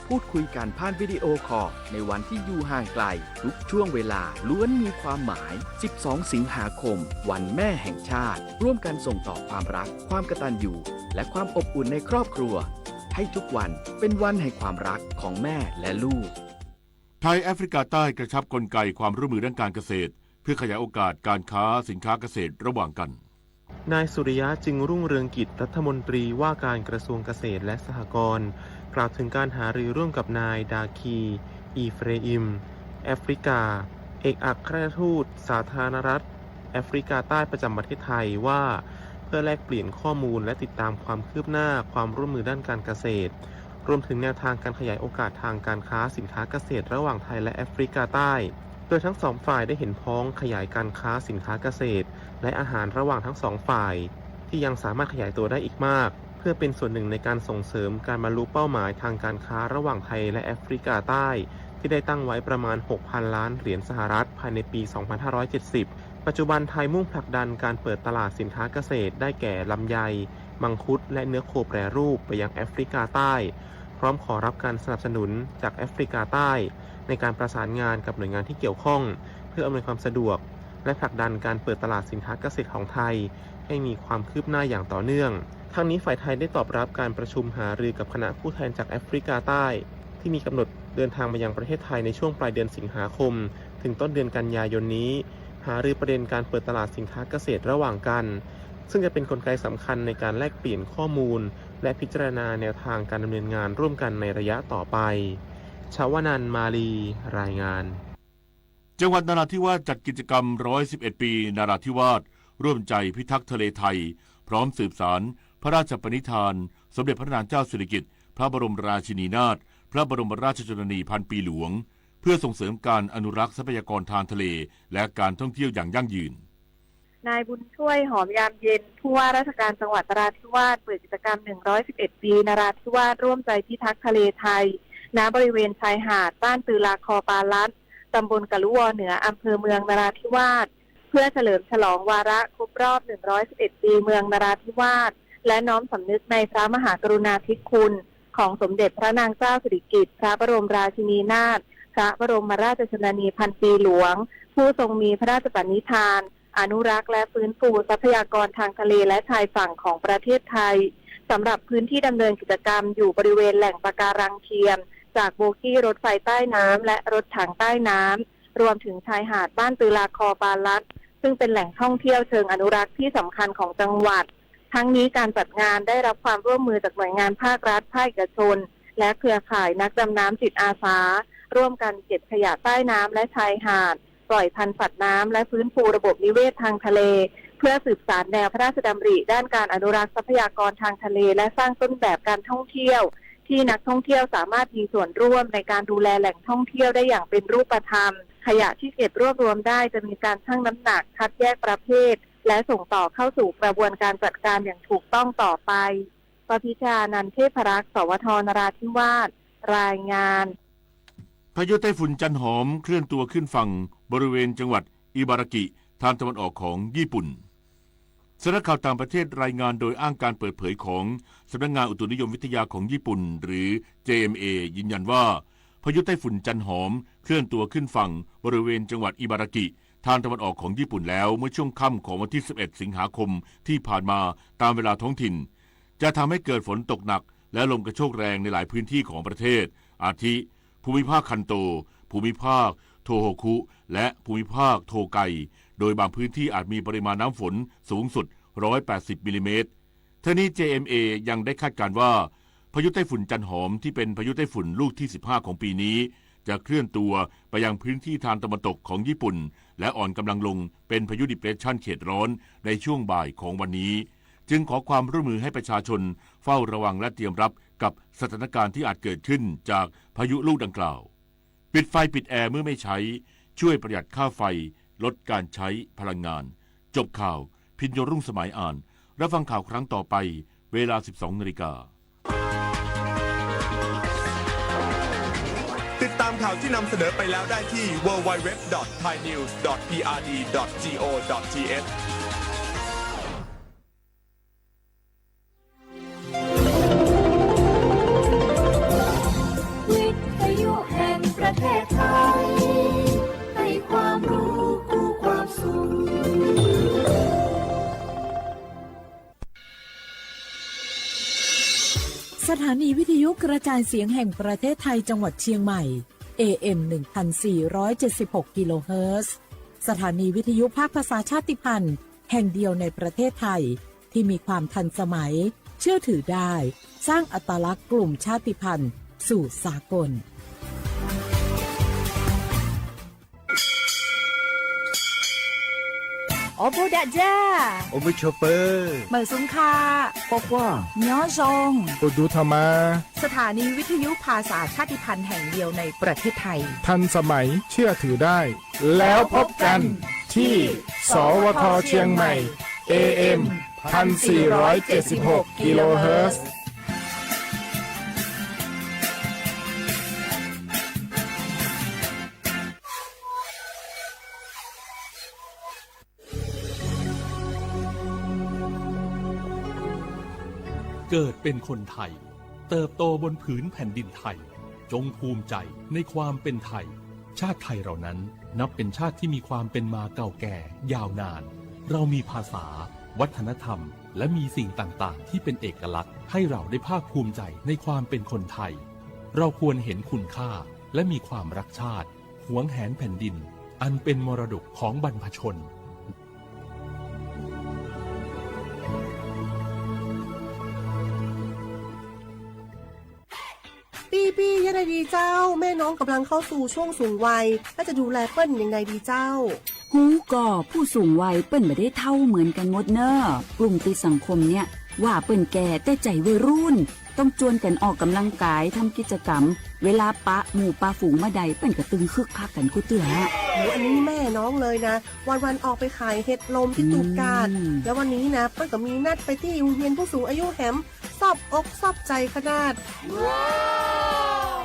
พูดคุยกันผ่านวิดีโอคอลในวันที่อยู่ห่างไกลทุกช่วงเวลาล้วนมีความหมาย 12 สิงหาคม วันแม่แห่งชาติ ร่วมกันส่งต่อความรัก ความกตัญญูและความอบอุ่นในครอบครัว ให้ทุกวันเป็นวันแห่งความรักของแม่และลูก ไทยแอฟริกาใต้กระชับกลไกความร่วมมือด้านการเกษตรเพื่อขยายโอกาสการค้าสินค้าเกษตรระหว่างกันนายสุริยะจึงรุ่งเรืองกิจรัฐมนตรีว่าการกระทรวงเกษตรและสหกรณ์กล่าวถึงการหารือร่วมกับนายดาคีอีเฟรอิมแอฟริกาเอกอัครราชทูตสาธารณรัฐแอฟริกาใต้ประจำประเทศไทยว่าเพื่อแลกเปลี่ยนข้อมูลและติดตามความคืบหน้าความร่วมมือด้านการเกษตรรวมถึงแนวทางการขยายโอกาสทางการค้าสินค้าเกษตรระหว่างไทยและแอฟริกาใต้โดยทั้งสองฝ่ายได้เห็นพ้องขยายการค้าสินค้าเกษตรและอาหารระหว่างทั้งสองฝ่ายที่ยังสามารถขยายตัวได้อีกมากเพื่อเป็นส่วนหนึ่งในการส่งเสริมการบรรลุเป้าหมายทางการค้าระหว่างไทยและแอฟริกาใต้ที่ได้ตั้งไว้ประมาณ 6,000 ล้านเหรียญสหรัฐภายในปี 2570 ปัจจุบันไทยมุ่งผลักดันการเปิดตลาดสินค้าเกษตรได้แก่ลำไยมังคุดและเนื้อโคแปรรูปไปยังแอฟริกาใต้พร้อมขอรับการสนับสนุนจากแอฟริกาใต้ในการประสานงานกับหน่วยงานที่เกี่ยวข้องเพื่ออำนวยความสะดวกและผลักดันการเปิดตลาดสินค้าเกษตรของไทยให้มีความคืบหน้าอย่างต่อเนื่องทั้งนี้ฝ่ายไทยได้ตอบรับการประชุมหารือกับคณะผู้แทนจากแอฟริกาใต้ที่มีกำหนดเดินทางมายังประเทศไทยในช่วงปลายเดือนสิงหาคมถึงต้นเดือนกันยายนนี้หารือประเด็นการเปิดตลาดสินค้าเกษตรระหว่างกันซึ่งจะเป็นกลไกสำคัญในการแลกเปลี่ยนข้อมูลและพิจารณาแนวทางการดำเนินงานร่วมกันในระยะต่อไปชวนันท์มาลีรายงานจังหวัดนราธิวาสจัดกิจกรรม111ปีนราธิวาสร่วมใจพิทักษ์ทะเลไทยพร้อมสืบสารพระราชปณิธานสมเด็จพระนางเจ้าสิริกิติ์พระบรมราชินีนาถพระบรมราชชนนีพันปีหลวงเพื่อส่งเสริมการอนุรักษ์ทรัพยากรทางทะเลและการท่องเที่ยวอย่างยั่งยืนนายบุญช่วยหอมยามเย็นผู้ว่าราชการจังหวัดนราธิวาสเปิดกิจกรรม111ปีนราธิวาสร่วมใจพิทักษ์ทะเลไทยณบริเวณชายหาดบ้านตือลาคอปาลัดตำบลกะลุวอเหนืออำเภอเมืองนราธิวาสเพื่อเฉลิมฉลองวาระครบรอบ111ปีเมืองนราธิวาสและน้อมสำนึกในพระมหากรุณาธิคุณของสมเด็จพระนางเจ้าสิริกิติ์พระบรมราชินีนาถพระบรมราชชนนีพันปีหลวงผู้ทรงมีพระราชปณิธานอนุรักษ์และฟื้นฟูทรัพยากรทางทะเลและชายฝั่งของประเทศไทยสำหรับพื้นที่ดำเนินกิจกรรมอยู่บริเวณแหล่งปะการังเทียมจากโบกี้รถไฟใต้น้ำและรถถังใต้น้ำรวมถึงชายหาดบ้านตือลาคอปาลัดซึ่งเป็นแหล่งท่องเที่ยวเชิงอนุรักษ์ที่สำคัญของจังหวัดทั้งนี้การจัดงานได้รับความร่วมมือจากหน่วยงานภาครัฐภาคเอกชนและเครือข่ายนักดำน้ำจิตอาสาร่วมกันเก็บขยะใต้น้ำและชายหาดปล่อยพันธุ์สัตว์น้ำและฟื้นฟูระบบนิเวศทางทะเลเพื่อสืบสานแนวพระราชดำริด้านการอนุรักษ์ทรัพยากรทางทะเลและสร้างต้นแบบการท่องเที่ยวที่นักท่องเที่ยวสามารถมีส่วนร่วมในการดูแลแหล่งท่องเที่ยวได้อย่างเป็นรูปธรรมขยะที่เก็บรวบรวมได้จะมีการชั่งน้ำหนักคัดแยกประเภทและส่งต่อเข้าสู่กระบวนการจัดการอย่างถูกต้องต่อไปปพิชานันท์เทพรักษ์สวทนราธิวาสรายงานพายุไต้ฝุ่นจันหอมเคลื่อนตัวขึ้นฝั่งบริเวณจังหวัดอิบารากิทางตะวันออกของญี่ปุ่นสำนักข่าวต่างประเทศรายงานโดยอ้างการเปิดเผยของสำนักงานอุตุนิยมวิทยาของญี่ปุ่นหรือ JMA ยืนยันว่าพายุไต้ฝุ่นจันหอมเคลื่อนตัวขึ้นฝั่งบริเวณจังหวัดอิบารากิทางตะวันออกของญี่ปุ่นแล้วเมื่อช่วงค่ำของวันที่11สิงหาคมที่ผ่านมาตามเวลาท้องถิ่นจะทำให้เกิดฝนตกหนักและลมกระโชกแรงในหลายพื้นที่ของประเทศอาทิภูมิภาคคันโตภูมิภาคโทโฮคุและภูมิภาคโทไกโดยบางพื้นที่อาจมีปริมาณน้ำฝนสูงสุด180มิลลิเมตรทั้งนี้ JMA ยังได้คาดการณ์ว่าพายุไต้ฝุ่นจันหอมที่เป็นพายุไต้ฝุ่นลูกที่15ของปีนี้จะเคลื่อนตัวไปยังพื้นที่ทางตะวันตกของญี่ปุ่นและอ่อนกำลังลงเป็นพายุดิเพรสชันเขตร้อนในช่วงบ่ายของวันนี้จึงขอความร่วมมือให้ประชาชนเฝ้าระวังและเตรียมรับกับสถานการณ์ที่อาจเกิดขึ้นจากพายุลูกดังกล่าวปิดไฟปิดแอร์เมื่อไม่ใช้ช่วยประหยัดค่าไฟลดการใช้พลังงานจบข่าวพิญโยรุ่งสมัยอ่านรับฟังข่าวครั้งต่อไปเวลา 12:00 น.ติดตามข่าวที่นำเสนอไปแล้วได้ที่ www.thainews.prd.go.th ศไทยให้ความรู้คู่ความสุขสถานีวิทยุกระจายเสียงแห่งประเทศไทยจังหวัดเชียงใหม่ AM 1476 กิโลเฮิรตซ์สถานีวิทยุภาคภาษาชาติพันธุ์แห่งเดียวในประเทศไทยที่มีความทันสมัยเชื่อถือได้สร้างอัตลักษณ์กลุ่มชาติพันธุ์สู่สากลโอบูดาจ้าโอบูชเปอร์เหมอซุงคาปอกว่าย้อซงโอดูธรรมาสถานีวิทยุภาษาชาติพันธุ์แห่งเดียวในประเทศไทยทันสมัยเชื่อถือได้แล้วพบกันที่สวทเชียงใหม่ AM 1476 กิโลเฮิรตซ์เกิดเป็นคนไทยเติบโตบนผืนแผ่นดินไทยจงภูมิใจในความเป็นไทยชาติไทยเรานั้นนับเป็นชาติที่มีความเป็นมาเก่าแก่ยาวนานเรามีภาษาวัฒนธรรมและมีสิ่งต่างๆที่เป็นเอกลักษณ์ให้เราได้ภาคภูมิใจในความเป็นคนไทยเราควรเห็นคุณค่าและมีความรักชาติหวงแหนแผ่นดินอันเป็นมรดกของบรรพชนปี้ยังไงดีเจ้าแม่น้องกำลังเข้าสู่ช่วงสูงวัยและจะดูแลเปิ้ลยังไงดีเจ้าหูก่อผู้สูงวัยเปิ้ลไม่ได้เท่าเหมือนกันหมดเนอะกลุ่มติดสังคมเนี่ยว่าเปิ้ลแก่แต่ใจวัยรุ่นต้องจวนกันออกกำลังกายทำกิจกรรมเวลาปะหมู่ปะฝูงมาใดเปิ้ลก็ตึงคึกคักกันกูเตืออันนี้แม่น้องเลยนะวันออกไปขายเห็ดลมที่ตูบกาดแล้ววันนี้นะเปิ้ลก็มีนัดไปที่โรงเรียนผู้สูงอายุแหมซอบอกซอบใจขนาด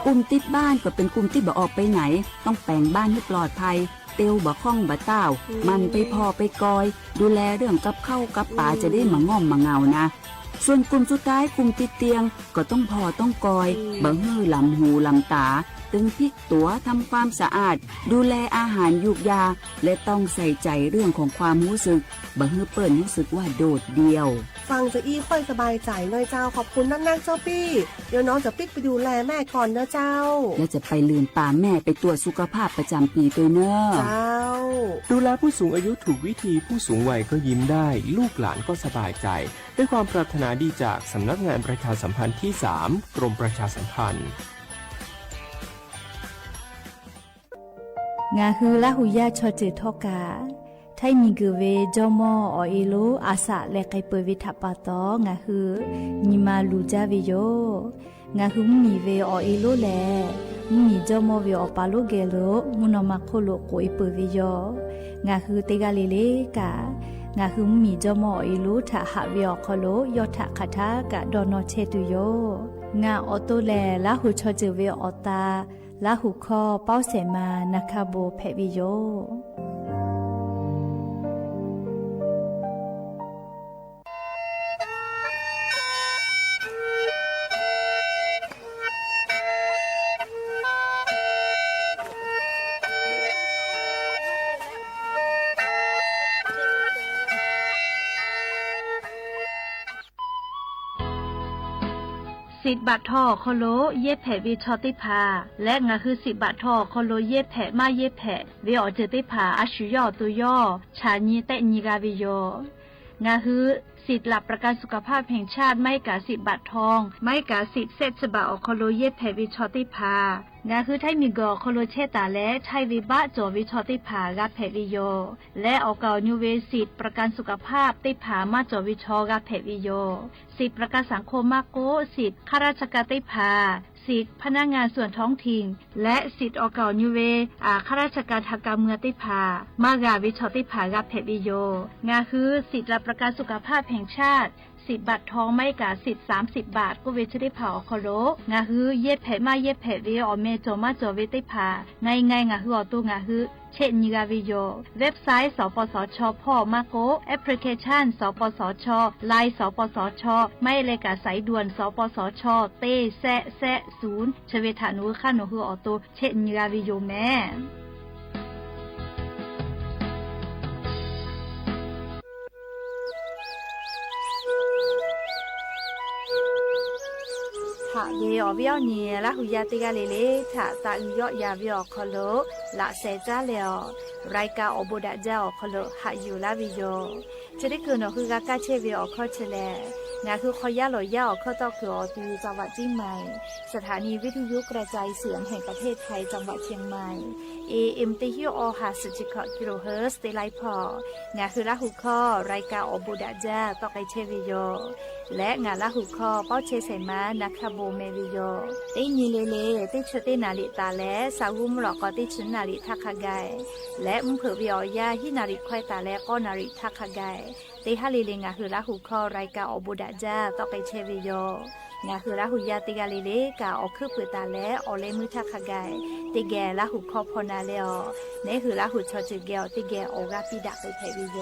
กลุ่มติดบ้านก็เป็นกลุ่มที่บ่ออกไปไหนต้องแปลงบ้านให้ปลอดภัยเตียวบ่ข้องบ่เต้ามันไปพอไปกอยดูแลเรื่องกับข้าวกับป่าจะได้มาง่อมมาเงานะส่วนกลุ่มสุดท้ายกลุ่มติดเตียงก็ต้องพอต้องกอยบ่ฮื้อลำหูลำตาตึงพริกตัวทำความสะอาดดูแลอาหารยุกยาและต้องใส่ใจเรื่องของความรู้สึกบ่ฮื้อเปิ้นรู้สึกว่าโดดเดี่ยวฟังจะอี้ค่อยสบายใจหน่อยเจ้าขอบคุณนักๆเจ้าปี้เดี๋ยวน้องจะปิ๊กไปดูแลแม่ก่อนเด้อเจ้าและจะไปลืมตามแม่ไปตรวจสุขภาพประจำปีตัวเนอะเจ้าดูแลผู้สูงอายุถูกวิธีผู้สูงวัยก็ยิ้มได้ลูกหลานก็สบายใจด้วยความปรารถนาดีจากสำนักงานประชาสัมพันธ์ที่ 3 กรมประชาสัมพันธ์งาฮือละหุยาชอจือทอกาไทยมีกือเวจอมออเอโลอาสะและไกเปวิทัปปะตองาฮือนิมาลูจาเวโยงาฮือมีเวอเอโลแลมีจอมอเวอปาโลเกโลมุนอมาโคโลโกอิเปเวโยงาฮือเตกาเลเลกางาฮือมีจอมอเอโลทะหะเวอคโลยอทะคาทากะดอนอเชตุโยงาออโตแลละหุชอจือเวอตาละหุคอเป้าเสมานาคาโบเพวิโยสิทธิ์บัตรทอโคโลเย็บแผลวิชอติพาและงาคือสิทธิ์บัตรทอโคโลเย็บแผลมาเย็บแผลวิออเจติพาอาชุยอตุยอชาญีเตญีกาวิโยงาคือสิทธิ์หลับประกันสุขภาพแห่งชาติไม่กาสิทธิ์บัตรทองไม่กาสิทธิ์เซตฉบับโคโลเย็บแผลวิชอติพางาคือไทยมีกอโคโลเชตาและไทยวิบะจอวิชอติพากาแผลวิโยและออกเก่านิเวสิทธิ์ประกันสุขภาพติพามาจอวิชอกาแผลวิโยสิทธิ์ประกันสังคมมาโกสิทธิ์ข้าราชการติพาสิทธิ์พนักงานส่วนท้องถิ่นและสิทธิ์ออกเก่านิเวข้าราชการทางการเมืองติพามากาวิชอติพากาแผลวิโยงาคือสิทธิ์รับประกันสุขภาพแห่งชาติ 10 บาททองไม่กะสิทธิ์30 บาทก็เวชได้ผ่าคอโลงาฮือเย็บแผมาเย็บแผเวอเมโจมาโจเวได้ผ่าไงงาฮืออตัวงาฮือเช่นนิกาวิโยเว็บไซต์สปสชพ่อมาโกแอปพลิเคชันสปสชไลน์สปสชไม่เลยกะสายด่วนสปสชเต้แซะ0ชเวทานุค่าหนูฮืออตัวเช่นนิกาวิโยแม่ถ้าเวอเวียวเนี่ยละหุยาติกาเลถ้าตาอุยอยาเวียคอโลละเซจ้าเลอรายกาอโบดะเจ้าคอโลหาอยู่ลาวิโยจะได้คืนคือกากาเชเวียคอเชเลงาคือคอยาลอยาอข้อเจ้าคืออตูจังหวัดเชียงใหม่สถานีวิทยุกระจายเสียงแห่งประเทศไทยจังหวัดเชียงใหม่ AM ติฮิโอฮาสจิคกิโลเฮิรตซ์ได้ไลพองาคือละหุข้อรายกาอโบดะเจ้าต่อไกเชวิโยและงาละหุข้อเป้าเชเสมานักขโบเมวิโยได้ยีเลได้ชดนาลิตาและสาวุมหลอกก็ได้ชนาลิทักขะไกและมเผือวิอยาฮินาริควายตาและก็นาริทักขะไกได้ฮาลิเลงาคือละหุข้อรายกาอโบดะเจ้าต่อไกเชวิโยงาคือละหุยาติกาลิเลกาออกคือปืตาและออเลมือทักขะไกติแกละหุข้อพนาเลอเนคือละหุชอจิเกลติแกออกาปิดะไปเทวิโย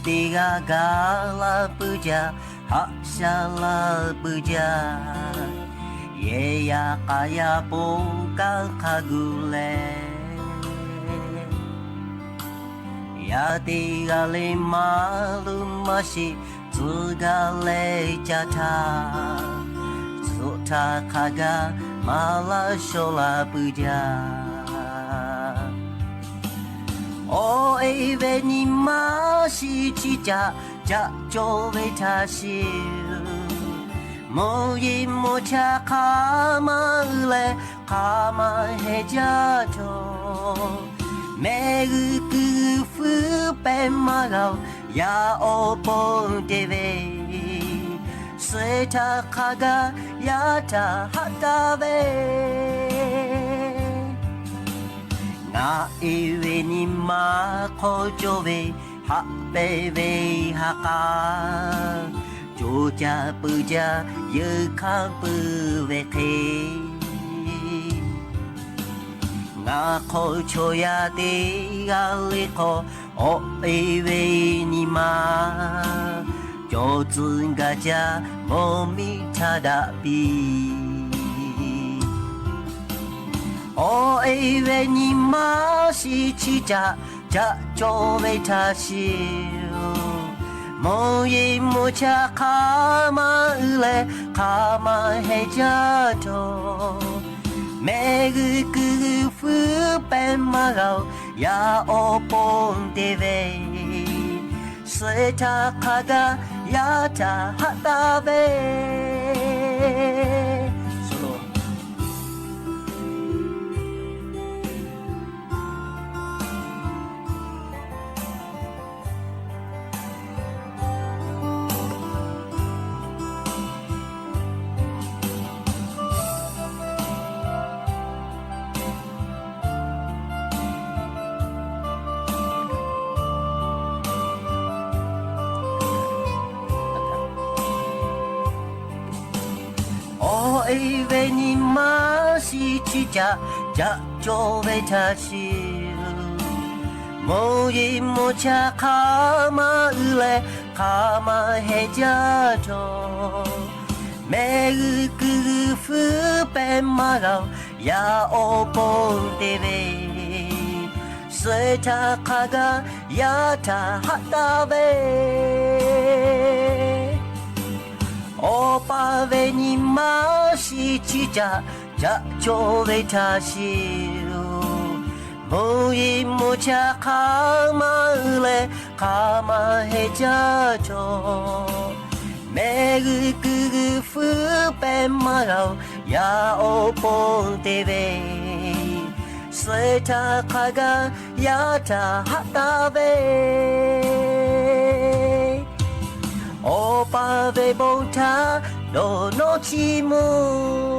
Tiga gala puja hak salah puja ye ya kaya pokal kagule ya tiga lima lumashi tsugale jata suta kaga mala shola pujaおいべにましちじゃじゃちょべたしもいもちゃかまうれかまへじゃとめぐくふぺまがうやおぽんてべせたかがやたはたべな上にまこちょべはべべはかちょちゃぷじゃゆかぷべてなこちょやでがれこおいべにまちょつんがじゃもみただびおいべにましちじゃじゃちょべたしもいもちゃかまうれかまへじゃとめぐくふぺまがうやおぽんてべせたかがやたはたべおいべにましちじゃじゃちょべたしもいもちゃかまうれかまへじゃとめぐくるふぺまがやおぽんてべせたかがやたはたべおぱべにましちゃじゃちょべたしるむいむちゃかまうれかまへちゃちょめぐくぐふぺまがやおぽんてべせたかがやたはたべおぱべぼんたどのちむ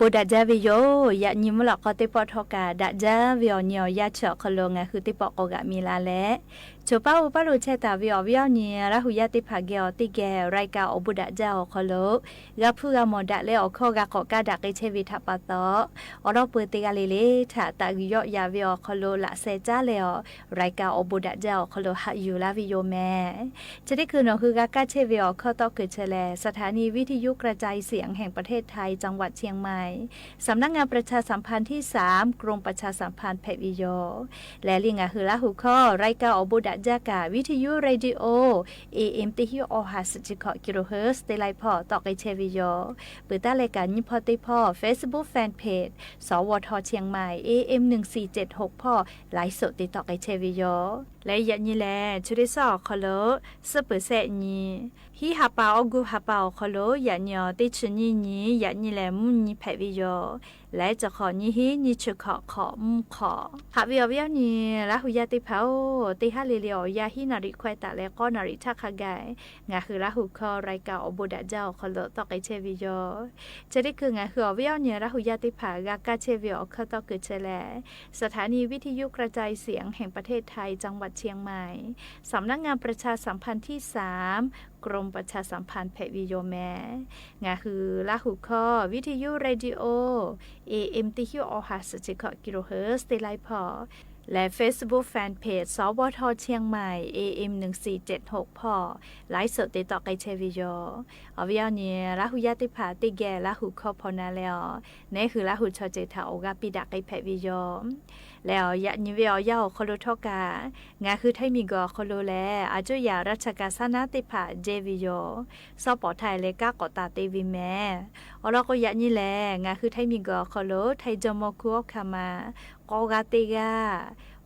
ปูดาจาวิโยยะนิมหลอกก็ติปอทอกาดาจาวิโอเนียยะเฉาะคลงคือติปอกกะมีลาและโชป้าอุปารุเชตาวิโอวิโอเนียละหุยะติภาเกอติแกรายกาอบุดาจาอคโลกะพูกะมอดะเลอคอกะกอกะดะเกเชวิทัปปะตออรอเปติกะเลเลทะตะกิโยยาวิโอคโลละเซจาเลอรายกาอบุดาจาอคโลหะอยู่ลาวิโยแม่จะได้คือนอคือกะกะเชวิโอคอตอคือเชแลสถานีวิทยุกระจายเสียงแห่งประเทศไทยจังหวัดเชียงใหม่สำนักงานประชาสัมพันธ์ที่3กรมประชาสัมพันธ์แพวิโยและลิงะคือละหุข้อรายการอบุดะจากาวิทยุเรดิโอ AM ติฮิโอฮัสจิคกิโลเฮิรตซ์เตไลพอตอกไอเชวิโยเปิดตารายการยิพอติพอ Facebook Fanpage สวทเชียงใหม่ AM 1476พอไลฟ์สดติดต่อไอเชวิโยและยันนี่แลชุดิซอคอโลสเปอร์เซนีฮิฮาปาอกูฮาปาคอโลยันยอติชนีนียันนี่แลมุนีแพวิโยและจะขอนี้ฮินิชขอมุขอหาวิวยวนี่ละหุยาติเผาติฮาลิเลียวยาฮินาริควายตะและก็นาริทักขกายงาคือละหุคอรายการอบุดะเจ้าคอโลตอกไอเชวิโยจะได้คืองาคือวิวนี่ละหุยาติผากากาเชวิโอคอตอกคือเชแลสถานีวิทยุกระจายเสียงแห่งประเทศไทยจังหวัดเชียงใหม่สำนักงานประชาสัมพันธ์ที่3กรมประชาสัมพันธ์แพวิโยแม่งาคือละหุคอวิทยุเรดิโอAM ติฮิโอฮัสจิคกิโลเฮิรตซ์เตไลพอและ Facebook Fanpage สวทเชียงใหม่ AM 1476พอไลฟ์สดติดต่อไกเชวิโยเอาวิวเนี่ยละหุยาติผาติแกละหุคอพอนาแล้วนี่คือละหุชอเจทาโอกาปิดาไกแพวิโยแล้วยะนิเวอยาคอโลทอกางาคือไทมีกอคอโลแลอาจุยาราชกาสนาติผาเจวิโยสปอไทยเลกากอตาเตวิแม่อลก็ยะนี่แลงาคือไทมีกอคอโลไทจมอคุอคามากอกาเตกา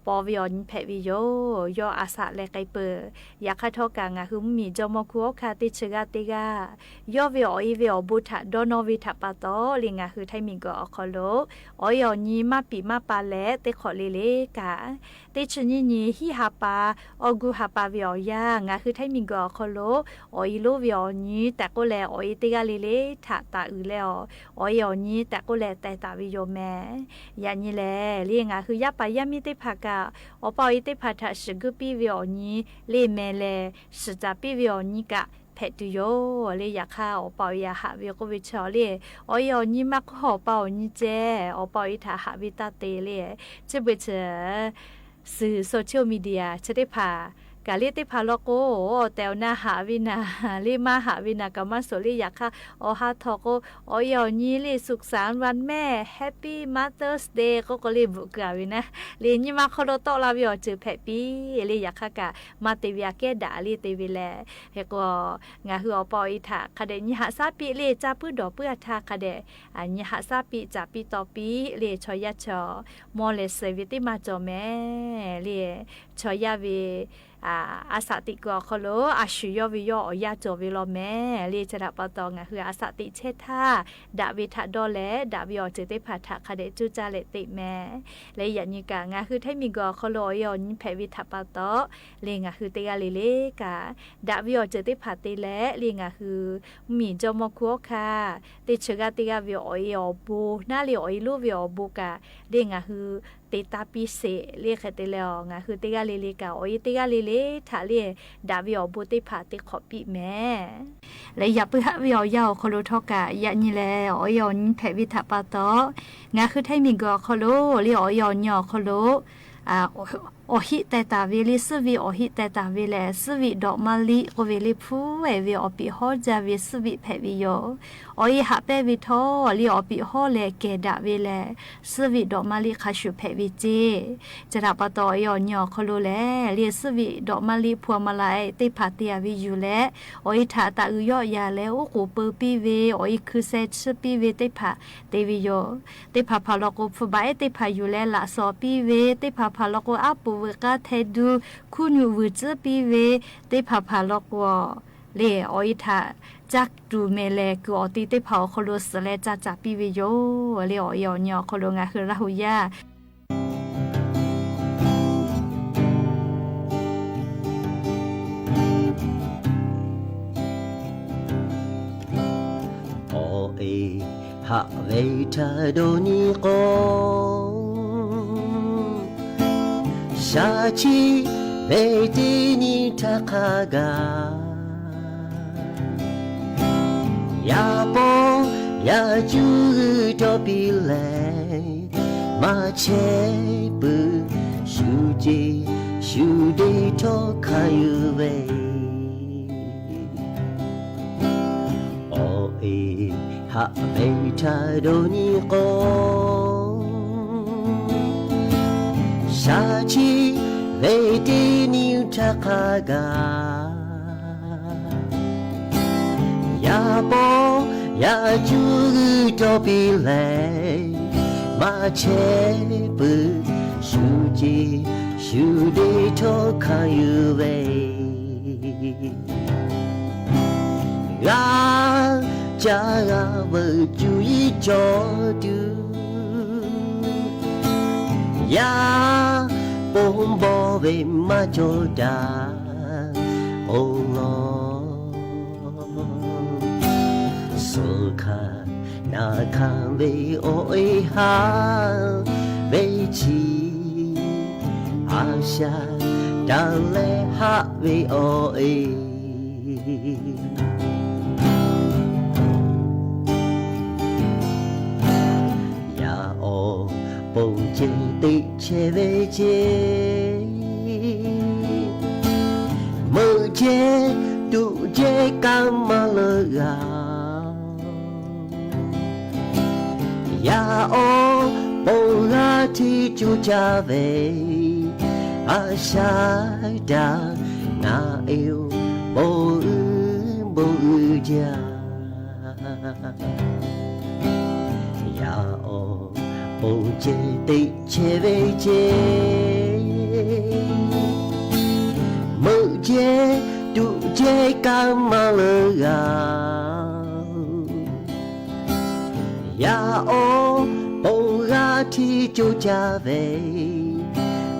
ปอวิอนแพวิโยยออาสาเลไกเปอยาคาทอกางาคือมีจมอคุอคาติชกาเตกายอวิออีวิอบุทะโดโนวิทะปาโตลิงาคือไทมีกอคอโลออยอนีมาปีมาปาเลเตขอเลเลกาติชนีนีฮิฮาปาออกูฮาปาวิอยางาคือไทมีกอคอโลออยโลวิอนีแต่ก็แลออยเตกาเลเลทะตาอืแล้วออยอนีแต่ก็แลแต่ตาวิโยแม่ยานี่แลลิงาคือยาปายามิเตภากาอปอยเตภาทะชกุปิวิอนีเลเมเลสจาปิวิอนีกะแพตุโยเลยอยากข้าวปอยาหาวิโกวิชอเลยออยอนี่มักหอปอนี่เจอปอยทาหาวิตาเตเลยจะไปเจอสื่อโซเชียลมีเดียจะได้พากาเลติพาโลโกแต่วนาหาวินาลิมาหาวินากามาโซลิอยากค่ะอฮาทอโกออยอนี่ลิสุขสันต์วันแม่แฮปปี้มาเตอร์สเดย์ก็เลยบุกาวินะลินี่มาคอโลโตลาวิอจือแพปีลิอยากค่ะกะมาเตวิอาเกดาลิเตวิแลเฮก็งาฮือปออิทาคาเดนิหาซาปิลิจาปื้อดอปื้อทาคาเดอันนิหาซาปิจาปิตอปิลิชอยะชอมอเลเซวิติมาจอแม่ลิชอยะวิอาสาติกอคโลอาชุยวิโยอยาโจวิโลแม่เรียจะดับปตองคืออาสาติเชธาดาวิทะโดเลดาวิโอเจติภาทะคเดจุจาเลติแม่และยันยิกางาคือไทมีกอคโลยอนแพวิทะปะโตเลงาคือเตกาเลเลกาดาวิโอเจติภาติเลเลงาคือมีจมคุคาติชกาติกาวิโออยบูนาลิโอลูวิโอบูกาเลงาคือเตตาปิเสเรียกเตเลงาคือเตกาเลเลกาโอเตกาเลเลทาเลดาวิโอบูติภาติขอปิแม่และอย่าเพื่อวิโอยาวคโลทอกะยันนี่แลออยอนแพวิทะปะโตงาคือไทมีกอคโลลิออยอนยอคโลโอหิแต่ตาเวลิสวิโอหิแต่ตาเวเลสวิดอกมะลิโอเวลิพูเอวิโอปิฮอจาวิสวิแพวิโยโอหิหะเปวิโทลิโอปิฮอเลเกดาเวเลสวิดอกมะลิคาชุแพวิเจจะรับปะตอยอนยอคโลเลลิสวิดอกมะลิพัวมะไลติภาติยาวิยูเลโอหิทาตาอุยอยาเลโอโกเปปิเวโอหิคือเซชปิเวติภาเตวิโยติภาพาลโกฟุบายติภายูเลละซอปิเวติภาพาลโกอาปูเวกาเทดูคุณอยู่วิจปีเวเตพาพาลกวเลออิทาจักดูเมเลกูอติเตพาคโลสเลจักปีเวโยเลออยอนยอคโลงาคือราหุยาโอเอはべたどにこシャチべてにたかがやぼやじゅうとびれまちぶしゅじしゅでとかゆべおいはべたどにこシャチべてにたかがやぼやじゅうとびれまちぶしゅじしゅでとかゆべがじゃがぶじゅいちょどやぼんぼべまちょだおのそかなかべおいはべちあしゃだれはべおいやおぼんちでche về che mơ che tu che kamalaga ya o bo ga ti chu cha về a sha da na yêu bo ja ya o bo che ti che về che mơ che tu che kamalaga ya o bo ga ti chu cha về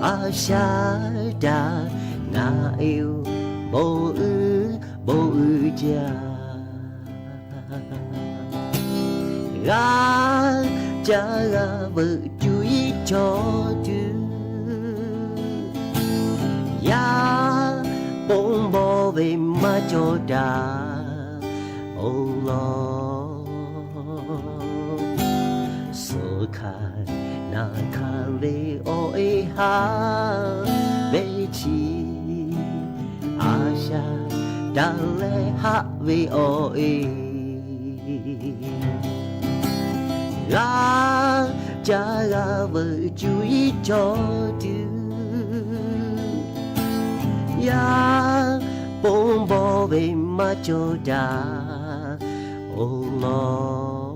a sha da na yêu bo ja ga cha ga vợ chú ý cho chứ ya bông bò về mà cho đã ô lo sơ khai na khai về ôi ha về chi a sa đã lẽ ha về ôi ga cha ga vợ chú ý cho chứ ya bông bò về mà cho đã ô lo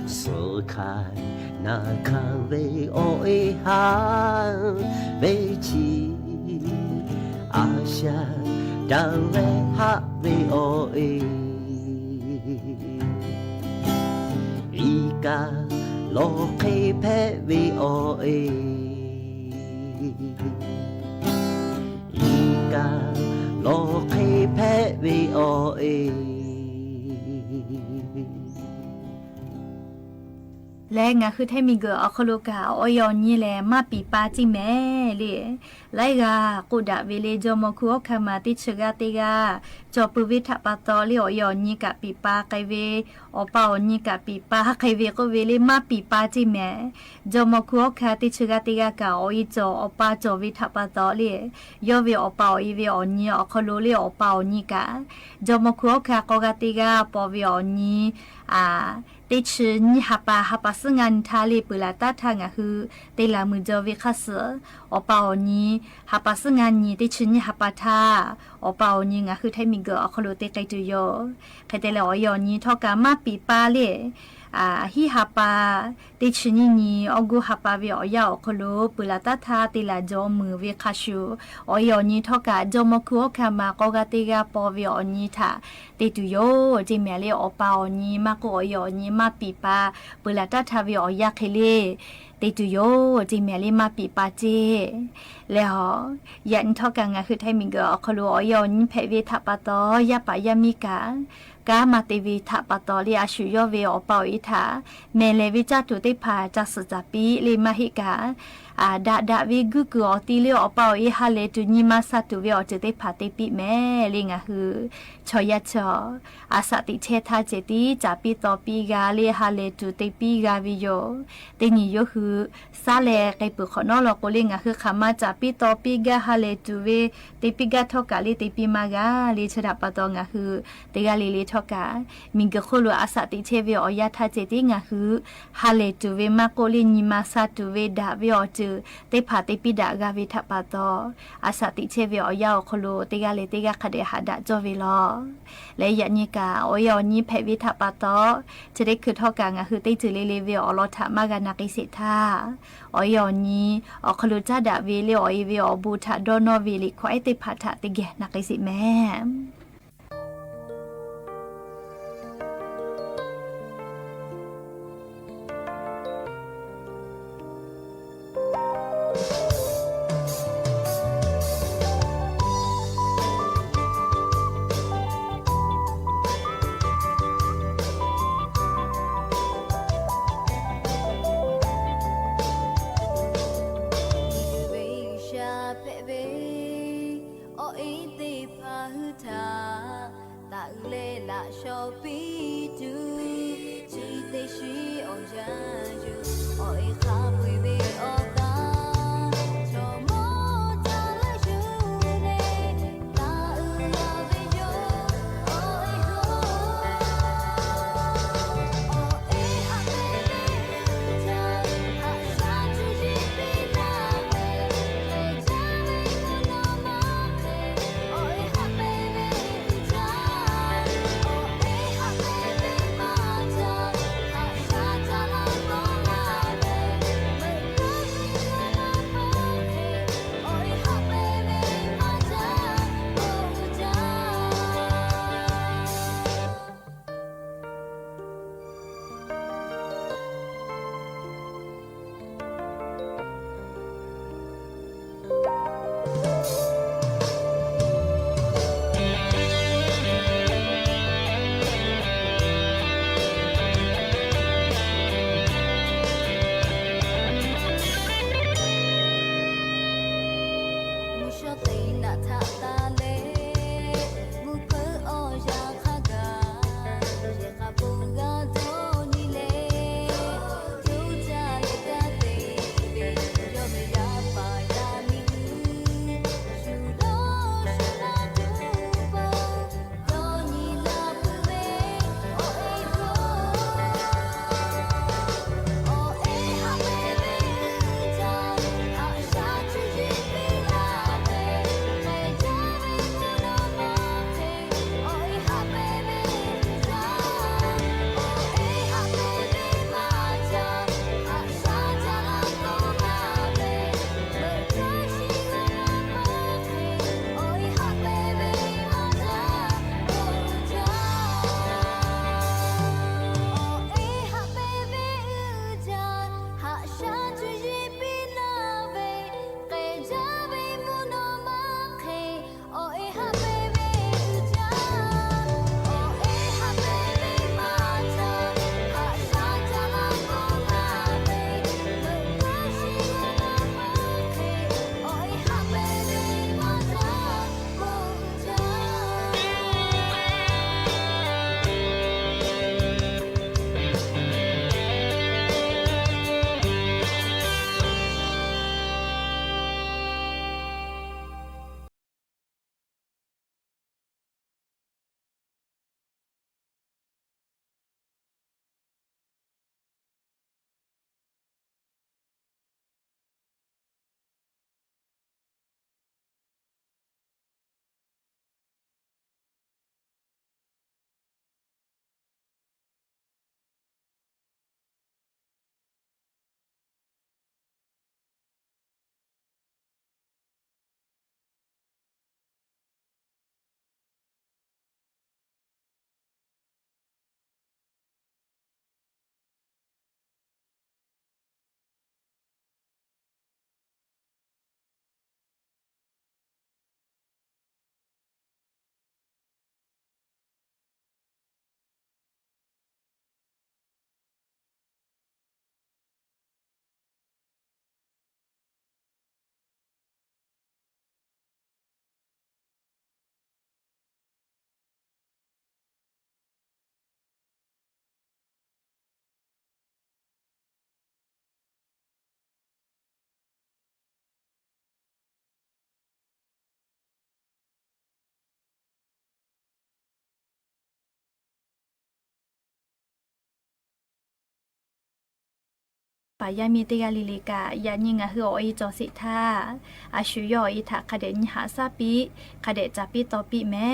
sơ khai na khai về ôi ha về chi a sa đã lẽ ha về ôi ca lo khe pe vi o e ca lo khe pe vi o e และงาคือไทมีเกออคโลกาออยอนี่แลมาปีปาจิแม่เลยไลกากูดาเวเลจอมคูอคามาติชกาติกาจอปุวิทะปะตอเลออยอนี่กะปีปาไกเวอปาอนี่กะปีปาไกเวก็เวเลมาปีปาจิแม่จอมคูอคาติชกาติกากาออยจออปาจอวิทะปะตอเลยอเวอปาอีเวอนี่อคโลเลอปาอนี่กาจอมคูอคากอกาติกาปอเวอนี่ได้ชื่อนี่ฮับปาซึ่งงานทาเลปุลาตาทางคือเตลามือเจวิคัสอปาอนี้ฮับปาซึ่งงานนี้ได้ชื่อนี่ฮับปาทาอปาอนี้คือไทมิเกอคโลเตไกตุโยใครแต่ละอยอนี้ทอกามาปีปาเลฮิฮับปาได้ชื่อนี่อกูฮับปาเวอยาคโลปุลาตาทาเตลาจอมือเวคัชูอยอนี้ทอกาจอมคูคามากอกาเตกาปอเวอนี้ทาเตตุโยจิเมเลอปาอนี้มาโกอยอนี้มาปีปาปุลาตาทาเวอยาเคเล เตจุโยจีเมลิมาปีปาเจแล้วยันทอกังคือไทยมิงก็คลัวอยอนเพเวทัปตอยาปายามิกากามาเตวีทัปตอลีอาชุยอเวอเปาอิทาเมเลวิจาตุติพาจัสจาปีเลมาฮิกาดาวิกุกุอติเลอเปาอิฮาเลตุญิมาสตุเวอเจติพาเตปิแม่ลิงคือชอยะชออาสติเชทาเจติจาปิตอปีกาเลฮาเลตุเตปีกาวิโยเตนิโยคือซาเลไกปุขอนอลโกลิงคือขามาจาปิตอปีกาฮาเลตุเวเตปิกาทอกาเลเตปิมากาเลชดาปตองคือเตกาเลทอกามิงกะโคลุอาสติเชเวอยาทาเจติงคือฮาเลตุเวมาโกลิญิมาสตุเวดาเวอเจเตผาเตปิดากาวิทัปตออาสติเชเวอยาโคลุเตกาเลเตกาคเดหาดะจอเวลอและยะญิกาออยอญิเพวิทัปตอจะได้คือทอกางคือเตจืเลเลเวอลอทามากานากิสิทาออยอญิอคลุจาดาเวเลออยเวอบูทาดอนอเวลิควายเตผาทะเตแกนากิสิแม่โออิติพาหทา ปายามีเตียลิลิกายานิงะฮือโออีจอสิทาอาชุยออีทาคาเดนหาซาปิคาเดจาปิตอปิแม่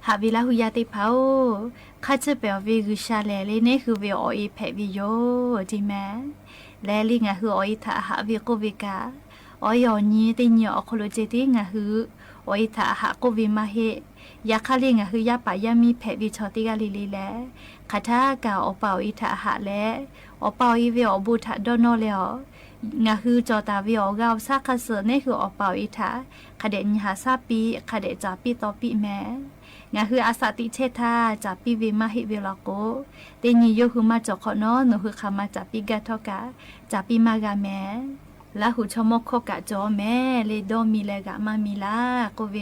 หาวิลาหุยาติเผาข้าจะเปลวิกุชาแลเลยนี่คือวิโออีแพวิโยจิแม่แลลิงะคือโออีทาหาวิโกวิกาโอยอนี้ติญอโคโลเจติงะคือโออีทาหาโกวิมาเฮยาคาลิงะคือยาปายามีแพวิชอติกาลิลีแลคาทากาโอเปาอีทาหาแลโอเปาอีวิโอบูทาโดโนเลงะคือจอตาวิโอกาวซาคาเซนี่คือโอเปาอีทาคาเดญหาซาปีคาเดจาปีตอปีแม่งาคืออาสาติเชธาจับปีวิมาฮิวิลาโกเตนิโยคือมาจอกนอหนูคือคามาจับปีกาทอกาจับปีมากาแม่ละหูชมกโคกะจอแม่เลโดมีเลกะมามีลาโกเว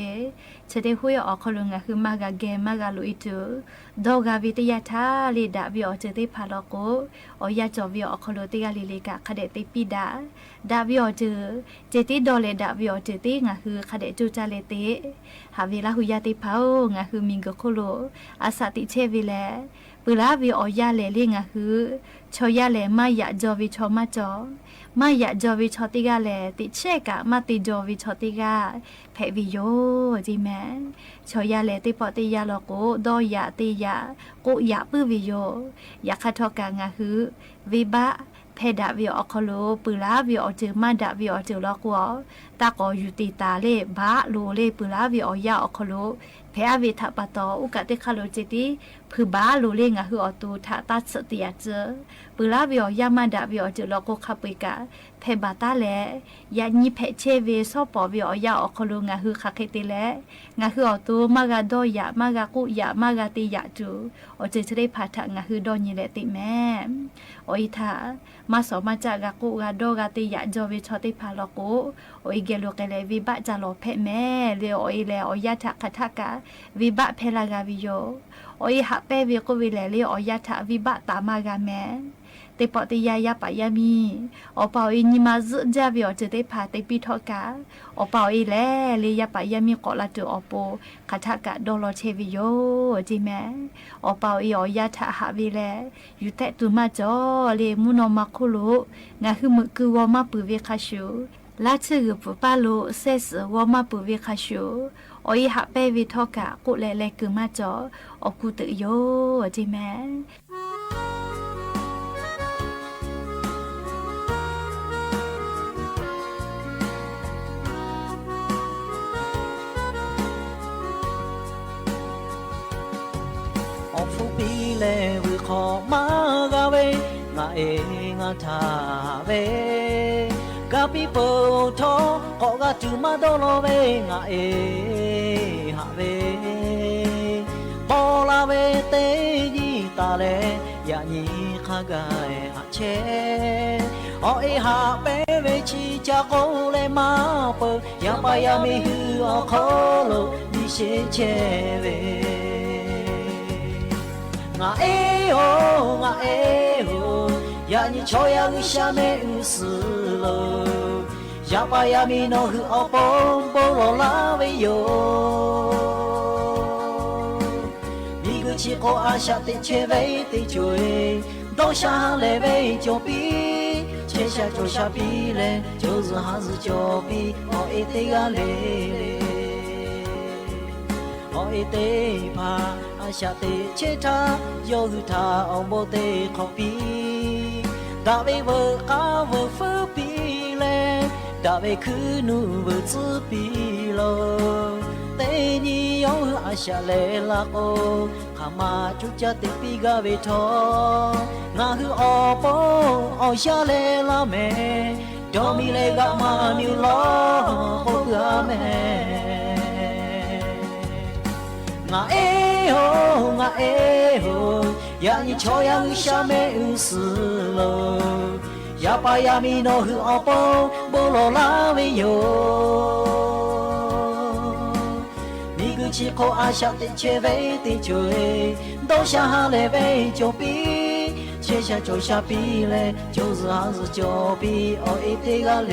จ จะได้หัวออกคลุงคือมากาเกมากาลุยตูดอกาวิทยาทาลีดาวิออจะได้พาลโกอยาจอวิออกคลุติกาลีเลกะคเดติปีดาดาวิออเจติดอเลดาวิออเจติงาคือคเดจูจาเลเตหาเวลาหุยาติพาวงาคือมิงกคโลอาสาติเชวิแลปุลาวิออยาเลเลงาคือชอยาเลมายะจอวิชอมาจอมายะจอวิชอติกาเลติเชกะมาติจอวิชอติกาเพวิโยจิแมชอยาเลติปอติยาโลโกดอยะติยะโกยะปืวิโยยะคาทอกางาคือวิบะเพดาวิออคโลปุลาวิออเจมาดาวิออเจลอกวตากอยุติตาเลบะโลเลปุลาวิออยะออคโลเพอวิทัปตออุกะติคาโลเจติพืบาโลเลงะฮืออตูทาตัสติยาเจปุลาวิอยามาดาวิอเจลอกคาปิกะเพบาตาแลยาญิเพเชเวซอปอวิอยาอคโลงะฮือคาเคติแลงะฮืออตูมากาดอยะมากากุยะมากาติยะจูอเจจะได้พาทะงะฮือดอญิเลติแม่ออิทามาสอมาจากากุกาโดกาติยะจอวิชอติพาลโกโออิเกโลเกเลวิบะจาโลเพแม่เลโออิเลอยาทะคทากะวิบะเพลากาวิโยโออิหะเปวิโกวิเลเลอยาทะวิบะตามากาแม่เตปอติยายาปะยามีอปาอินิมาซึจาวิอจะได้พาเตปิทอกาอปาอิเลเลยาปะยามีกอลาตุอโปคทากะโดโลเชวิโยจิแม่อปาอิอยาทะหะวิเลอยู่แต่ตุมาจอเลมุโนมาคุลุงะคือมึคือวอมาปุเวคาชูลาชื่อปุปาโลเซสวอมาปุเวคาชูโอยหะเปวิทอกะกุเลเลคือมาจออกุตโยจิแม่อฟูปีเลวิขอมากาเวงาเองาทาเวกาปิโปโทขอกาจูมาโดโลเวงาเอหาเวบอลาเวเตยีตาเลยานีขากายหาเชโอเอหาเปเวชิจากโกเลมาเปยาปายามิฮืออโคโลดิเชเชเวงาเอโองาเอโอยานิโชยาวิชาเมอุสโลยาปายามิโนฮืออปงโปโลลาเวโยมิกุชิโกอาชาติเชเวติจวยโดชาเลเวโจปีเชชาโจชาปีเลโจซฮาซโจปีโอเอเตกาเลโอเอเตพาอาชาติเชทาโยหุทาอมโบเตขอปีดาเวเวกาเวฟูปีเลดาเวคือนูเวจือปีโลเตนีโยอาชาเลลาโอขามาจุจติปีกาเวทองาฮืออปงอชาเลลาเมดอมิเลกามามิวลอโคกาเมงาเอโงาเอโยานิโชยาวิชาเมอุสโลยาปายามิโนฮืออปงโบโลลาเวโยมิกุชิโคอาชาติเชเวติจวยโดชาฮาเลเวโจปีเชชาโจชาปีเลโจซาซโจปีโอเอเตกาเล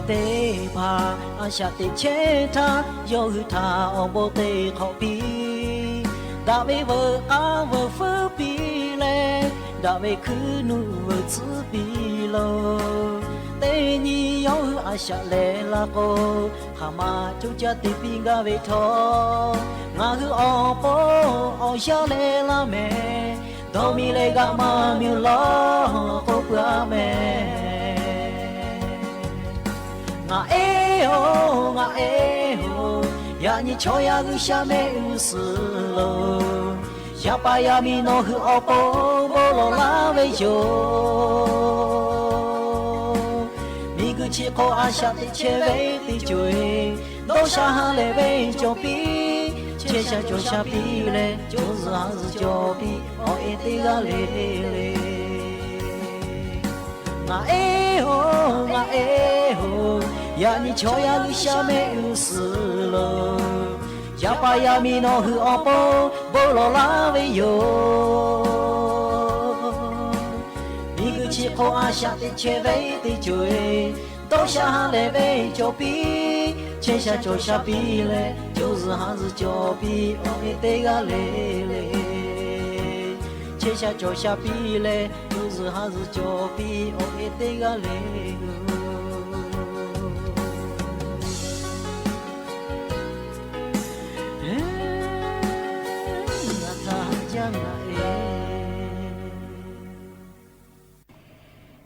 เตพาอาชาติเชทาโยหุทาอมโบเตขอปีดาเวเวกาเวฟูปีเลดาเวคือนูเวจือปีโลเตนีโยอาชาเลลาโกขามาจุจติปีกาเวทองาฮืออปออชาเลลาเมดอมิเลกามามิวลอโคกาเมงาเอโองาเอโ呀你瞧呀个下面有事喽，下巴呀米诺和奥波波罗拉维酒，米个气候啊下的切维的嘴，都下来维酒比，切下就下比嘞，就是还是酒比，我一定要来嘞。啊哎吼啊哎吼，呀你瞧呀个下面有事喽，下巴呀米诺和奥波波罗拉维哟，米个气候啊下的切维的嘴，都下来维酒比，切下就下比嘞，就是还是酒比，我一定要来嘞，切下就下比嘞。就是还是脚比我一定要来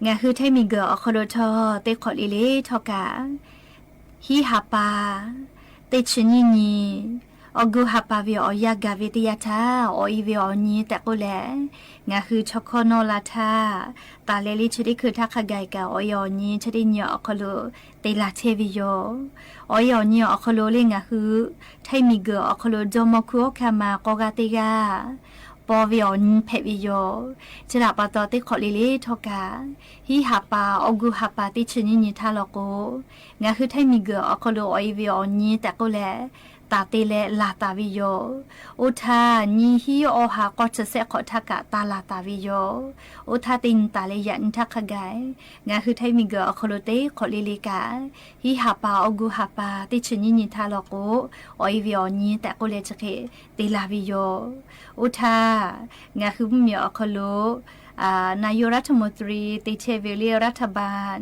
งาคือไทมีเกออคโดทอเตขอลิเลทอกาฮิฮาปาเตชินีนีอกูฮาปาวิออยากาวิทยาทาออีวิอนีแต่ก็แลงาคือชอคโนลาทาตาเลลิชดิคือทักขกายกาออยอนีชดิญออคโลเตลาเทวิโยออยอนีออคโลเลงาคือไทมีเกออคโลจอมคุโอคามากอกาเตกาปอวิออนเพวิโยจระปะตอติขอลิเลทอกาฮิฮาปาอกูฮาปาติชนินิทาลโกงาคือไทมีเกออคโลออีวิอนีแต่ก็แลตาเตเลลาตาวิโยอุทานีฮิโอฮาก็จะเสขอทักกะตาลาตาวิโยอุทาตินตาเลยันทักขกายงาคือไทมีเกออคโลเตขอลิลิกาฮิฮาปาอกูฮาปาติชนินิทาลโกออีวิอนีแต่ก็เลจะเคเตลาวิโยอุทางาคือมีอคโลนายรัฐมนตรีติเชเวลีรัฐบาล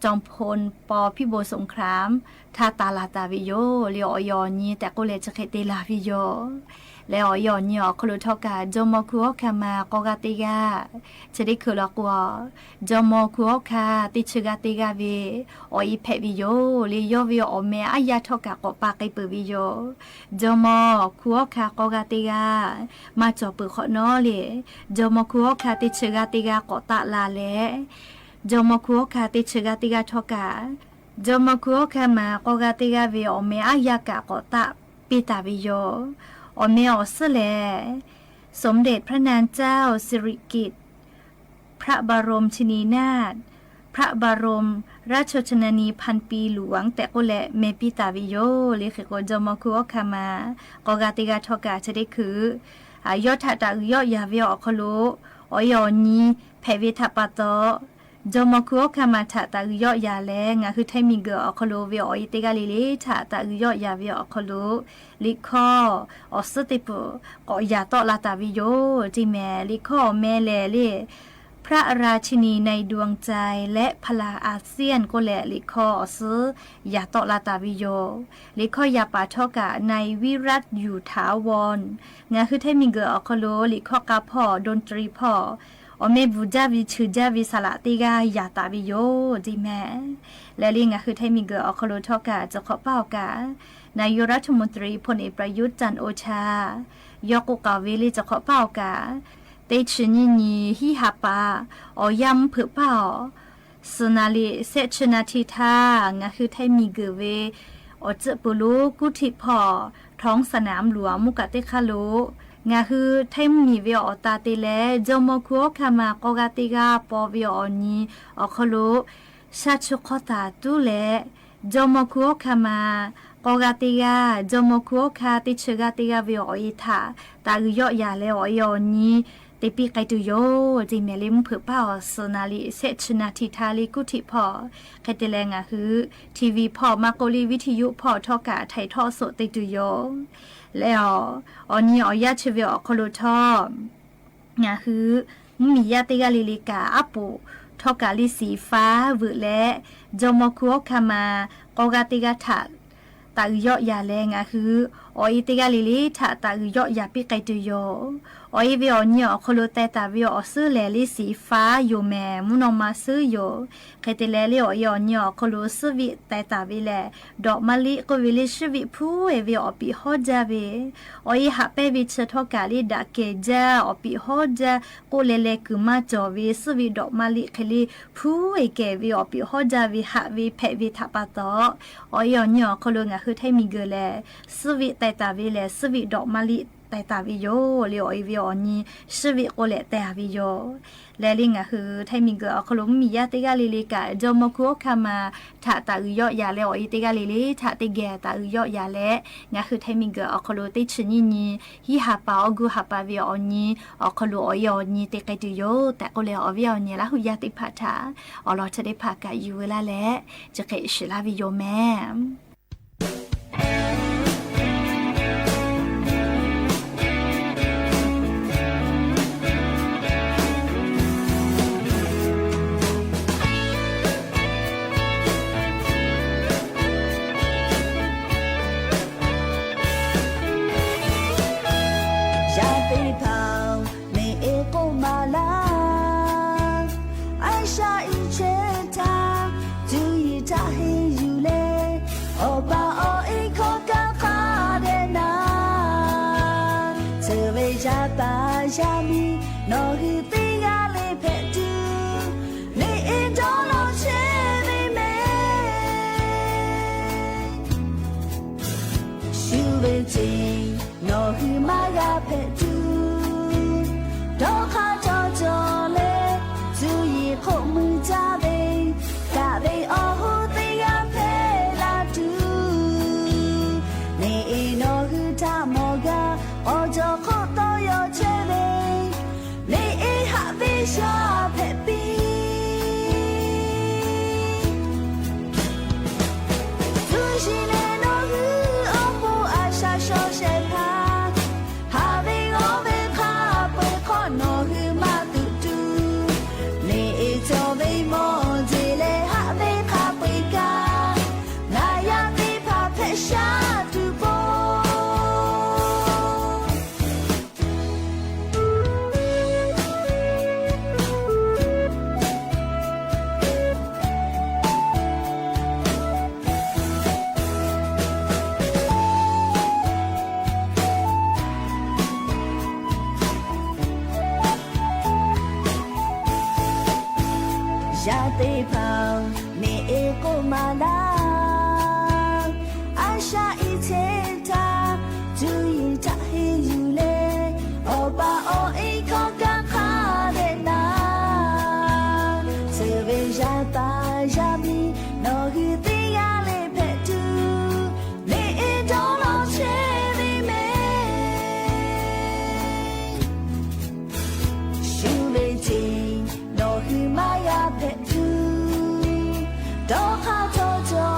จอมพลปอพิบูลสงครามทาตาลาตาวิโยเลียวอยอนีแต่ก็เลยจะเคติลาวิโยแล้วอยอนีอคลุทอกาจอมคุโอคามากอกาติกาจะได้คือละกัวจอมคุโอคาติชกาติกาวิออีเพวิโยเลียววิโอเมอายาทอกากอปาไกปวิโยจอมคุโอคากอกาติกามาจอปือขอนอเลจอมคุโอคาติชกาติกากอตาลาเลจอมคุโอคาติชกาติกาทอกาจอมคุโอคามากอกาติกาวิโอเมอายากากอตาปิตาวิโยอเมอสเลสมเด็จพระนางเจ้าสิริกิติ์พระบรมชนีนาถพระบรมราชชนนีพันปีหลวงแต่ก็และเมปิตาวิโยเลขโกจอมคุโอคามากอกาติกาทอกาจะได้คือยอดตาอยอยาวิโอคโลอยอนีเพวิทัปโตจอมคุโอคามาทะตาอยอยาแลงาคือไทมีเกออคโลวิโออิเตกาลิเลทะตาอยอยาวิโอคโลลิคออสติปกอยาตอลาตาวิโยจิแมลิคอแมเลเลพระราชินีในดวงใจและพลาอาเซียนก็แลลิคอซยาตอลาตาวิโยลิคอยาปาทอกะในวิรัตอยู่ถาวรงาคือไทมีเกออคโลลิคอกาพ่อดนตรีพ่ออเมบูจาวิชื่อจาวิสละติกายาตาวิโยจิแม่และลิงคือไทมีเกออคโลทอกะจะขอเป้ากานายรัฐมนตรีพลเอกประยุทธ์จันทร์โอชายกกาเวลีจะขอเป้ากาเตชินีนีฮิฮาปาอยำเผือเป้าสนาลีเซชนาทิทางาคือไทมีเกอเวอเจปุลุกุทิพอท้องสนามหลวงมุกะเตคาโลงาคือไทมีเวอตาเตเลจอมคุโอคามากอกาติกาปอวิออนีอคโลชาชุคตาตุเลจอมคุโอคามากอกาติกาจอมคุโอคาติชกาติกาวิออิทาตาอุยอยาเลออยอนีติปีไกตุโยจิเมลิมเผือเป้าสนาลีเซชนาทิทาลิกุทิพอแคเตแลงคือทีวีพอมาโกลีวิทยุพอทอกาไทยทอสดติตุโยแล้วอันนี้อยาชเวอคโลทอมคือมียาติกาลิลิกาอปูทอกาลิสีฟ้าหวืและจอมคุโอคามากอกาติกาทะตาอยอยาแลงคืออ โอ้ยติกาลิลิถ้าตาอือยอยาปิไกตุโยโอ้ยวิอเนี่ยคนรู้แต่ตาวิอซื้อแลลิสีฟ้าอยู่แม่มุนอมาซื้ออยู่ใครแต่แลลิโอ้ยเนี่ยคนรู้ซื้อวิแต่ตาวิแลดอกมะลิก็วิลิชวิผู้เอวิอปีฮอจาวิโอ้ยหาเปวิเชทอกาลิดาเกจาอปีฮอจากูเลเลกุมาจอวิซื้อวิดอกมะลิคลิผู้เอเกวิอปีฮอจาวิหาวิเพวิทัปปะตอโอ้ยเนี่ยคนรู้งะคือไทมิเกแลซื้อวิแต่ตาวิแลซื้อวิดอกมะลิแต่ตาวิโยเลียวอีวิอนี่ชีวิตก็แหละแต่วิโยและลิงอ่ะคือไทมิงเกอคลุมมียาติกาลิลิกะจอมคุคามาถ้าตาอือยอยาแล้วอีติกาลิลิถ้าติแกตาอือยอยาแล้วงะคือไทมิงเกอคลุติชนินี่ฮิฮาปาอกูฮาปาวิอนี่อคลุออยอนี่ติกะตุโยแต่ก็เลยอวิอนี่ละหุยาติพาทาอลอจะได้พากะอยู่เวลาแล้วจะเกชิลาวิโยแม่ดอกข้าโจโจ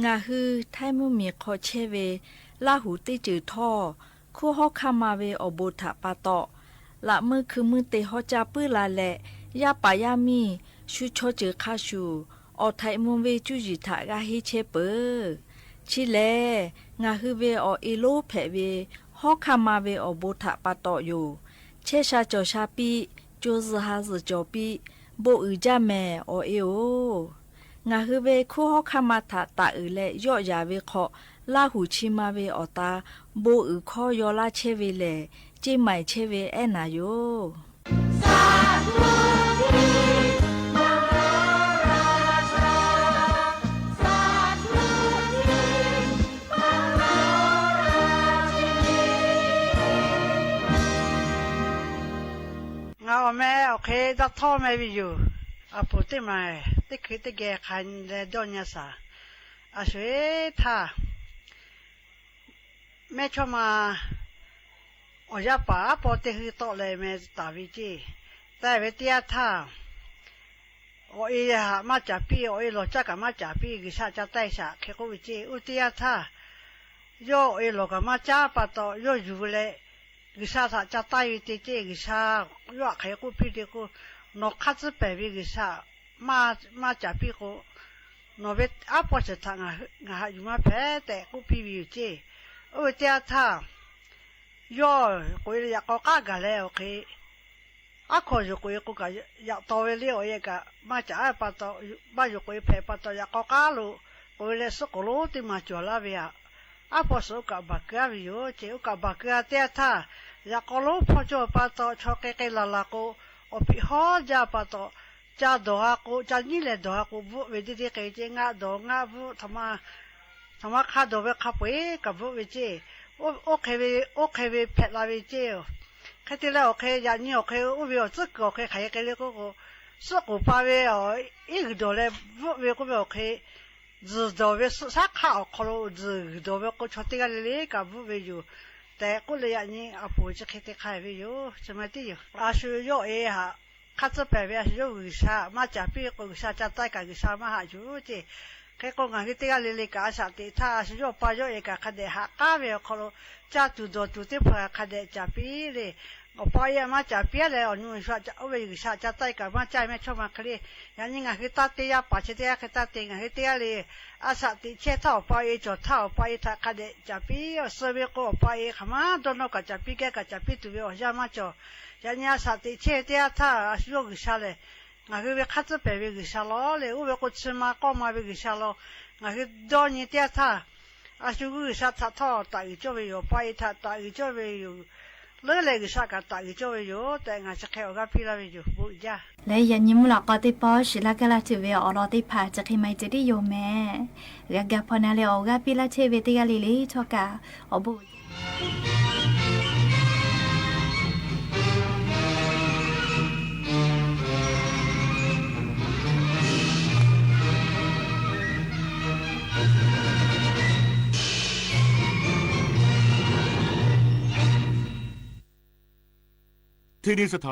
งาฮือไทมุมีขอเชเวลาหูติจือท่อคู่ฮอกคามาเวอโบถะปาตอละมือคือมือเตฮอจาปื้อลาแหละยาปายามีชูชอจือคาชูออไทมุเวจูจิทะกาฮิเชเปอชิเลงาฮือเวอเอโลแผเวฮอกคามาเวอโบถะปาตออยู่เชชาจอชาปีจูซฮาซจอปีโบอือจาแม่อเอโองาฮือเวคู่ฮอกคามาทะตาอือและย่อยาเวขอลาหูชิมาเวอตาโบอือข้อยอลาเชเวเลจิใหม่เชเวแอนาโยแม่โอเคจะท่อไม่ไปอยู่อาปุติมาติคือติแกขันเลดอนยาสาอาช่วยท่าแม่ชอบมาโอยาป่าปอติคือโตเลยแม่ตาวิจิแต่เวทีท่าโอ้ยฮะมาจับพี่โอ้ยหลอจักกับมาจับพี่กิชาจะได้ชาเคโกวิจิอุติยาท่าโยโอ้ยหลอกับมาจับปะโตโยอยู่เลยกิชาจะได้วิจิกิชาโยเคโกพี่เด็กกูนกขัดจะเปรีกิชามาจับพี่กูนกเวทอาปอจะทางงาอยู่มาแพ้แต่กูพี่วิจิอุติยาท่าโยกูอยากก็กาเลยโอเคอาขออยู่กูก็อยากโตไปเลี้ยวเองก็มาจากปะโตบ้านอยู่กูแพ้ปะโตอยากก็กาลูกูเลยสกุลที่มาจวลาเวียอาพอสุกับบักกะวิโยเจ้ากับบักกะเตะท่าอยากก็รู้พอจวปะโตชอบเกลลากูอภิหอจ้าปะโตจ้าดอกกูจ้านี่เลยดอกกูบุเวทีเกจิงาดอกงาบุทำมาข้าดอกเวข้าไปกับบุเวจีโอเคเวเพลาเวจีแค่ที่แล้วโอเคอย่างนี้โอเคอุบิโอซึกโอเคใครกันเลยก็สุกุปาเวอ๋ออีกตัวเลยบุเวก็โอเคจืดตัวเวสักข้าวคลจืดตัวเวก็ชดที่กันเลยกับบุเวอยู่แต่ก็เลยอย่างนี้อาปูจะแค่ที่ใครเวอยู่ใช่ไหมที่อยู่อาชูโยเอฮะข้าจะไปเวอาชูโยกิชามาจากพี่ก็กิชาจะได้กับกิชามาหาอยู่จีแค่ก็งานที่ที่กันเลยกับอาชาติถ้าอาชูโยปาโยเอกคันเดหักก้าเวคลจ้าตุดตุที่พอคันเดจับพี่เลยอพายมาจับเปียเลยอ๋อนู่นชอบจะเอาไปกิชาจะได้กับมาใจไม่ชอบมาคลีอย่างนี้งานที่ตัดเตียปัจจัยคือตัดเตียงานที่เตียเลยอาสาติเช่เท่าไปจดเท่าไปถ้าคันเดจับพี่เสวีก็ไปขมาโดนกับจับพี่แกกับจับพี่ตัวอ๋อมาจ่ออย่างนี้อาสาติเช่เตียถ้าอายุกิชาเลยงานที่เวคัดจะไปเวกิชาล้อเลยอุเวก็ชิมาก็มาเวกิชาล้องานที่โดนนี่เตียถ้าอายุกิชาถ้าท่อตายจ่อเวอยู่ไปถ้าตายจ่อเวอยู่เลื่อนเลยกิชากตายจ่อเวอยู่แต่งานจะแค่กับพี่เราเวอยู่บุญจ้าและยันยิ้มหลอกก็ติปอชิลากะลาถือเวอรอติผาจะใครไม่จะได้โยแม่เรียกกับพนาเลออกาพี่ละเชเวติกาลิลิชอกาอบุที่นี่สถาน